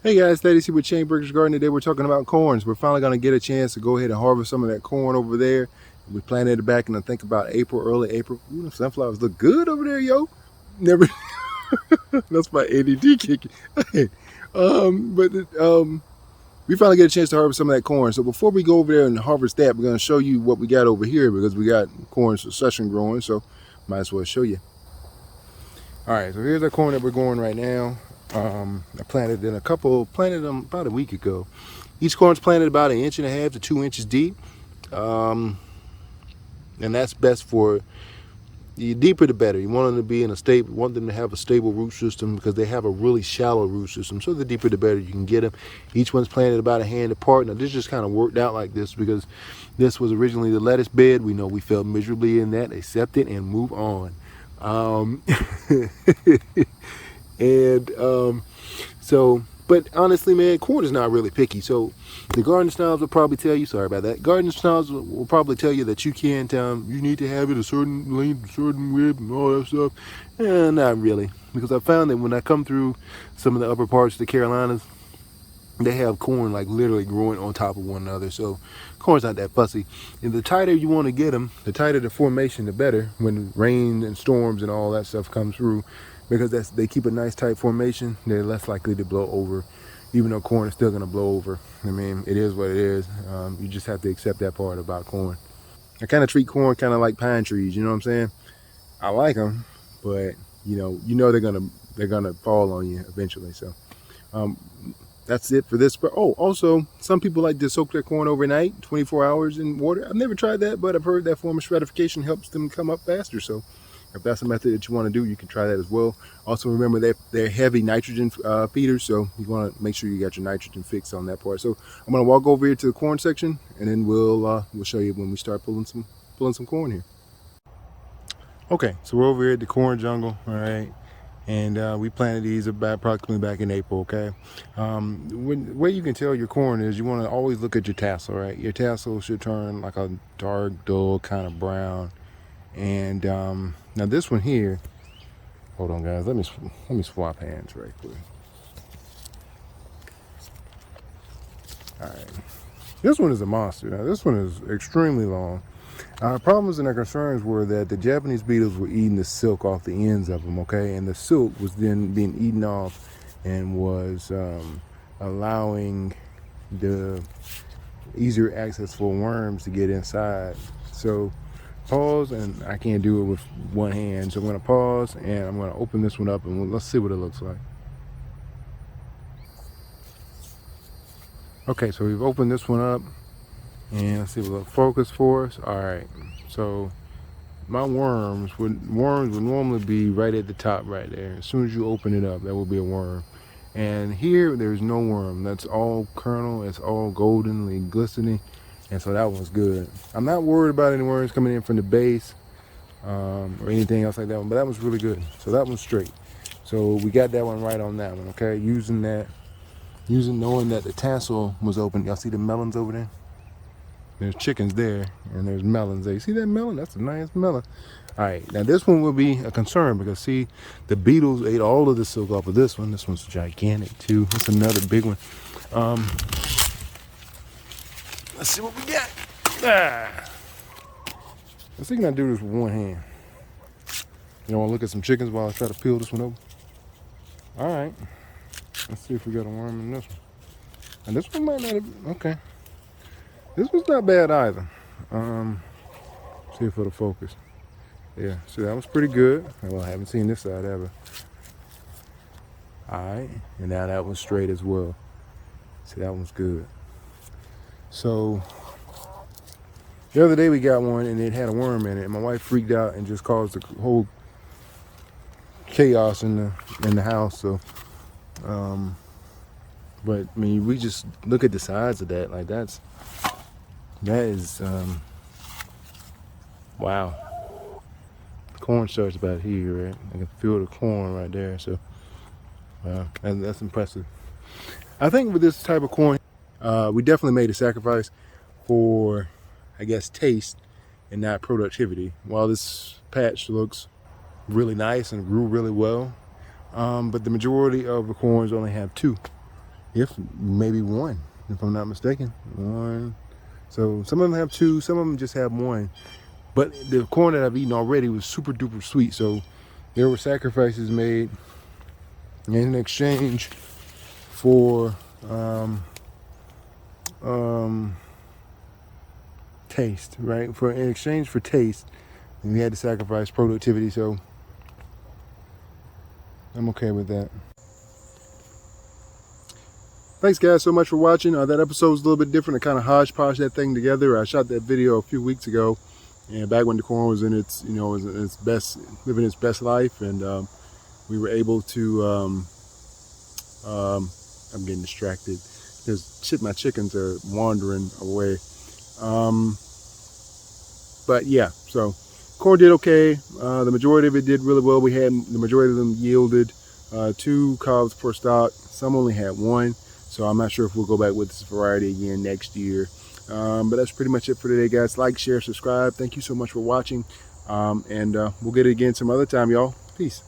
Hey guys, Thaddeus here with Chainbreakers Garden. Today we're talking about corns. We're finally going to get a chance to go ahead and harvest some of that corn over there. We planted it back in, I think, about April, early April. Ooh, the sunflowers look good over there, yo. Never. That's my ADD kicking. We finally get a chance to harvest some of that corn. So before we go over there and harvest that, we're going to show you what we got over here because we got corn succession growing. So might as well show you. All right, so here's our corn that we're growing right now. I planted them about a week ago. Each corn's planted about 1.5 to 2 inches deep, and that's best for, the deeper the better. You want them to be in a stable, want them to have a stable root system because they have a really shallow root system. So the deeper the better you can get them. Each one's planted about a hand apart. Now this just kind of worked out like this because this was originally the lettuce bed. We know we failed miserably in that. Accept it and move on. But honestly, man, corn is not really picky. So the garden snobs will probably tell you, sorry about that, garden snobs will probably tell you that you can't, you need to have it a certain length, a certain width, and all that stuff. Not really. Because I found that when I come through some of the upper parts of the Carolinas, they have corn like literally growing on top of one another. So corn's not that fussy. And the tighter you want to get them, the tighter the formation, the better when rain and storms and all that stuff comes through. Because they keep a nice tight formation, they're less likely to blow over. Even though corn is still going to blow over. I mean, it is what it is. You just have to accept that part about corn. I kind of treat corn kind of like pine trees. You know what I'm saying? I like them, but they're gonna fall on you eventually. So um, that's it for this. But also some people like to soak their corn overnight, 24 hours in water. I've never tried that, but I've heard that form of stratification helps them come up faster. So if that's a method that you want to do, you can try that as well. Also remember they're heavy nitrogen feeders, so you want to make sure you got your nitrogen fixed on that part. So I'm gonna walk over here to the corn section, and then we'll show you when we start pulling some corn here. Okay, so we're over here at the corn jungle, all right, and we planted these about approximately back in April. Okay, way you can tell your corn is you want to always look at your tassel, right? Your tassel should turn like a dark, dull kind of brown. And now this one here, hold on guys, let me swap hands right quick. All right, this one is a monster. Now this one is extremely long. Our problems and our concerns were that the Japanese beetles were eating the silk off the ends of them, okay, and the silk was then being eaten off and was allowing the easier access for worms to get inside. So pause, and I can't do it with one hand, so I'm going to pause and I'm going to open this one up and let's see what it looks like. Okay, so we've opened this one up and let's see what it'll focus for us. All right, so my worms would normally be right at the top right there. As soon as you open it up, that will be a worm. And here there's no worm. That's all kernel. It's all goldenly glistening. And so that one's good. I'm not worried about any worms coming in from the base or anything else like that one, but that one's really good. So that one's straight. So we got that one right on that one, okay? Using knowing that the tassel was open. Y'all see the melons over there? There's chickens there, and there's melons there. You see that melon? That's a nice melon. All right, now this one will be a concern because see, the beetles ate all of the silk off of this one. This one's gigantic too. That's another big one. Let's see what we got. Let's see if I can do this with one hand. You want to look at some chickens while I try to peel this one over? All right. Let's see if we got a worm in this one. And this one might not have, okay. This one's not bad either. See if it'll focus. Yeah, so that was pretty good. Well, I haven't seen this side ever. All right, and now that one's straight as well. See, that one's good. So the other day we got one and it had a worm in it, and my wife freaked out and just caused the whole chaos in the house. So, but I mean, we just look at the size of that. Like that is wow. The corn starts about here, right? I can feel the corn right there. So, wow, that's impressive. I think with this type of corn, we definitely made a sacrifice for, I guess, taste and not productivity. While this patch looks really nice and grew really well, but the majority of the corns only have two. if maybe one, if I'm not mistaken. One. So some of them have two, some of them just have one. But the corn that I've eaten already was super duper sweet. So there were sacrifices made in exchange for taste, right? In exchange for taste, and we had to sacrifice productivity. So I'm okay with that. Thanks guys so much for watching. That episode was a little bit different. I kind of hodgepodge that thing together. I shot that video a few weeks ago, and back when the corn was in its, was in its best, living its best life, and we were able to. I'm getting distracted because my chickens are wandering away. But yeah, so corn did okay. The majority of it did really well. The majority of them yielded 2 cobs per stalk. Some only had 1. So I'm not sure if we'll go back with this variety again next year. But that's pretty much it for today, guys. Like, share, subscribe. Thank you so much for watching. And we'll get it again some other time, y'all. Peace.